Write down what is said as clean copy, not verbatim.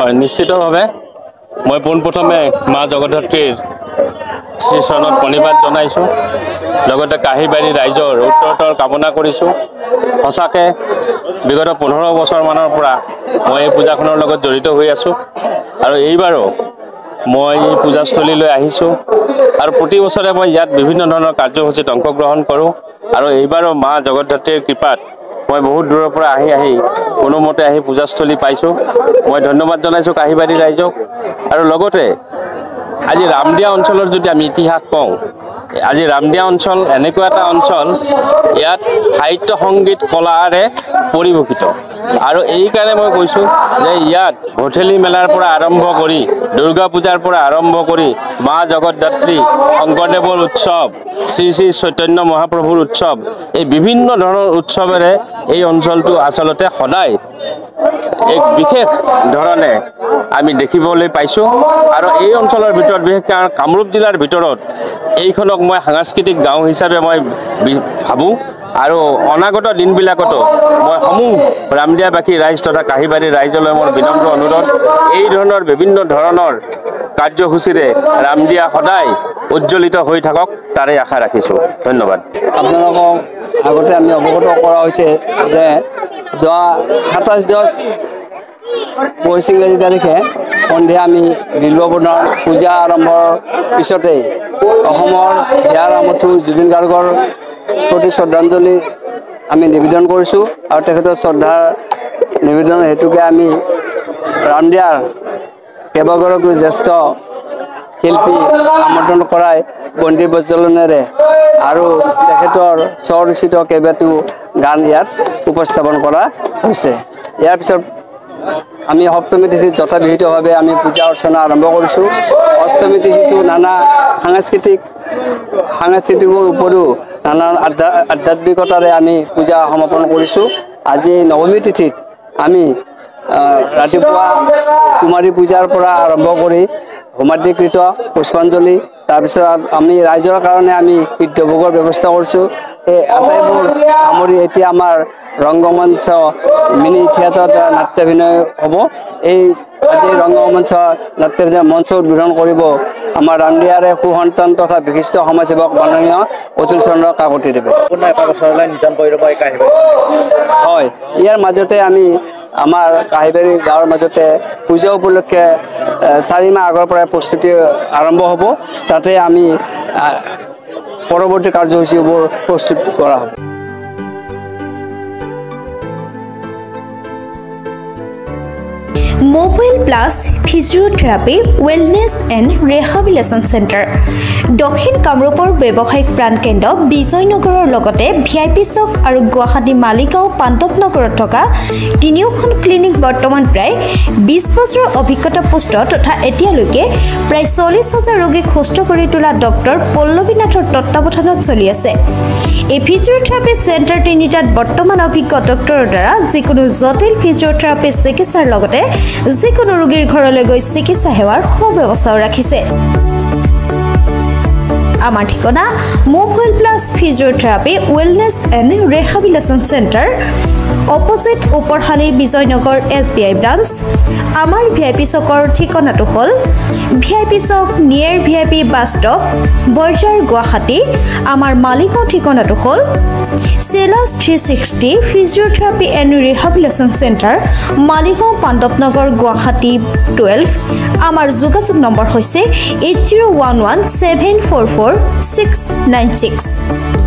হয় নিশ্চিতভাৱে মই পোনপ্ৰথমে মা জগদ্ধাত্ৰীৰ শ্ৰীচৰণত প্ৰণিপাত জনাইছোঁ লগতে কাহিবাৰী ৰাইজৰ উত্তৰোত্তৰ কামনা কৰিছোঁ সঁচাকে বিগত 15 বছৰমানৰ পৰা মই এই পূজাখনৰ লগত জড়িত হৈ আছোঁ আৰু এইবাৰো মই এই পূজাস্থলীলৈ আহিছোঁ আৰু প্ৰতি বছৰে মই ইয়াত বিভিন্ন ধৰণৰ কাৰ্যসূচীত অংশগ্ৰহণ কৰোঁ আৰু এইবাৰো মা জগদ্ধাত্ৰীৰ কৃপাত মই বহুত দূৰৰ পৰা আহি কোনোমতে আহি পূজাস্থলী পাইছোঁ মই ধন্যবাদ জনাইছোঁ কাহিবাৰী ৰাইজক আৰু লগতে আজি ৰামদিয়া অঞ্চলৰ যদি আমি ইতিহাস কওঁ আজি ৰামদিয়া অঞ্চল এনেকুৱা এটা অঞ্চল ইয়াত সাহিত্য সংগীত কলাৰে পৰিভূষিত আৰু এই কাৰণে মই কৈছোঁ যে ইয়াত ভঠেলি মেলাৰ পৰা আৰম্ভ কৰি দুৰ্গা পূজাৰ পৰা আৰম্ভ কৰি মা জগদ্ধাত্ৰী শংকৰদেৱৰ উৎসৱ শ্ৰী শ্ৰী চৈতন্য মহাপ্ৰভুৰ উৎসৱ এই বিভিন্ন ধৰণৰ উৎসৱেৰে এই অঞ্চলটো আচলতে সদায় এক বিশেষ ধৰণে আমি দেখিবলৈ পাইছোঁ আৰু এই অঞ্চলৰ ভিতৰত বিশেষকৈ কামৰূপ জিলাৰ ভিতৰত এইখনক মই সাংস্কৃতিক গাঁও হিচাপে মই ভাবোঁ আৰু অনাগত দিনবিলাকতো মই সমূহ ৰামদিয়াবাসী ৰাইজ তথা কাহিবাৰী ৰাইজলৈ মোৰ বিনম্ৰ অনুৰোধ এই ধৰণৰ বিভিন্ন ধৰণৰ কাৰ্যসূচীৰে ৰামদিয়া সদায় উজ্জ্বলিত হৈ থাকক তাৰে আশা ৰাখিছোঁ ধন্যবাদ আপোনালোকক আগতে আমি অৱগত কৰা হৈছে যে যোৱা 27-10 ইংৰাজী তাৰিখে সন্ধিয়া আমি বিল্ববনৰ পূজা আৰম্ভৰ পিছতেই অসমৰ হিয়াৰ আমঠু জুবিন গাৰ্গৰ প্ৰতি শ্ৰদ্ধাঞ্জলি আমি নিবেদন কৰিছোঁ আৰু তেখেতৰ শ্ৰদ্ধাৰ নিবেদন হেতুকে আমি ৰামদিয়াৰ কেইবাগৰাকীও জ্যেষ্ঠ শিল্পী আমন্ত্ৰণ কৰাই বন্তি প্ৰজ্বলনেৰে আৰু তেখেতৰ স্বৰচিত কেইবাটাও গান ইয়াত উপস্থাপন কৰা হৈছে ইয়াৰ পিছত আমি সপ্তমী তিথিত যথাবিহিতভাৱে আমি পূজা অৰ্চনা আৰম্ভ কৰিছোঁ অষ্টমী তিথিটো নানা সাংস্কৃতিকৰ উপৰিও নানা আধ্যাত্মিকতাৰে আমি পূজা সমাপন কৰিছোঁ আজি নৱমী তিথিত আমি ৰাতিপুৱা কুমাৰী পূজাৰ পৰা আৰম্ভ কৰি হোমাদিকৃত পুষ্পাঞ্জলি তাৰপিছত আমি ৰাইজৰ কাৰণে আমি পিতৃভোগৰ ব্যৱস্থা কৰিছোঁ এই আটাইবোৰ সামৰি এতিয়া আমাৰ ৰংগমঞ্চ মিনি থিয়েটাৰত নাট্যাভিনয় হ'ব এই আজি ৰংগমঞ্চ নাট্যাভিনয় মঞ্চ উদ্বোধন কৰিব আমাৰ ৰামদিয়াৰে সুসন্তান তথা বিশিষ্ট সমাজসেৱক মাননীয় অতুল চন্দ্ৰ কাকতিদেৱে হয় ইয়াৰ মাজতে আমি আমাৰ কাহিবাৰী গাঁৱৰ মাজতে পূজা উপলক্ষে 4 মাহ আগৰ পৰা প্ৰস্তুতি আৰম্ভ হ'ব তাতে আমি পৰৱৰ্তী কাৰ্যসূচীবোৰ প্ৰস্তুত কৰা হ'ব Mobile Plus Physiotherapy Wellness and Rehabilitation Center দক্ষিণ কামৰূপৰ ব্যৱসায়িক প্ৰাণকেন্দ্ৰ বিজয়নগৰৰ লগতে ভিআইপি চক আৰু গুৱাহাটী মালিগাঁও পাণ্ডৱনগৰত থকা তিনিওখন ক্লিনিক বৰ্তমান প্ৰায় 20 বছৰৰ অভিজ্ঞতা পুষ্ট তথা এতিয়ালৈকে প্ৰায় 40,000 ৰোগীক সুস্থ কৰি তোলা ডক্টৰ পল্লৱীনাথৰ তত্ত্বাৱধানত চলি আছে এই ফিজিঅথেৰাপি চেণ্টাৰ তিনিটাত বৰ্তমান অভিজ্ঞ ডক্টৰৰ দ্বাৰা যিকোনো জটিল ফিজিঅথেৰাপি চিকিৎসাৰ লগতে যিকোনো ৰোগীৰ ঘৰলৈ গৈ চিকিৎসা সেৱাৰ সুব্যৱস্থাও ৰাখিছে আমাৰ ঠিকনা mobile plus physiotherapy wellness and rehabilitation centre opposite Uparhali Bijoynagar SBI branch আমাৰ ভিআইপি চকৰ ঠিকনাটো হ'ল VIP chowk near VIP bus stop Borjhar Guwahati আমাৰ মালিগাঁও ঠিকনাটো হ'ল চেলাছ 360 physiotherapy and rehabilitation centre Maligaon Pandavnagar Guwahati 12 আমাৰ যোগাযোগ নম্বৰ হৈছে 8011744696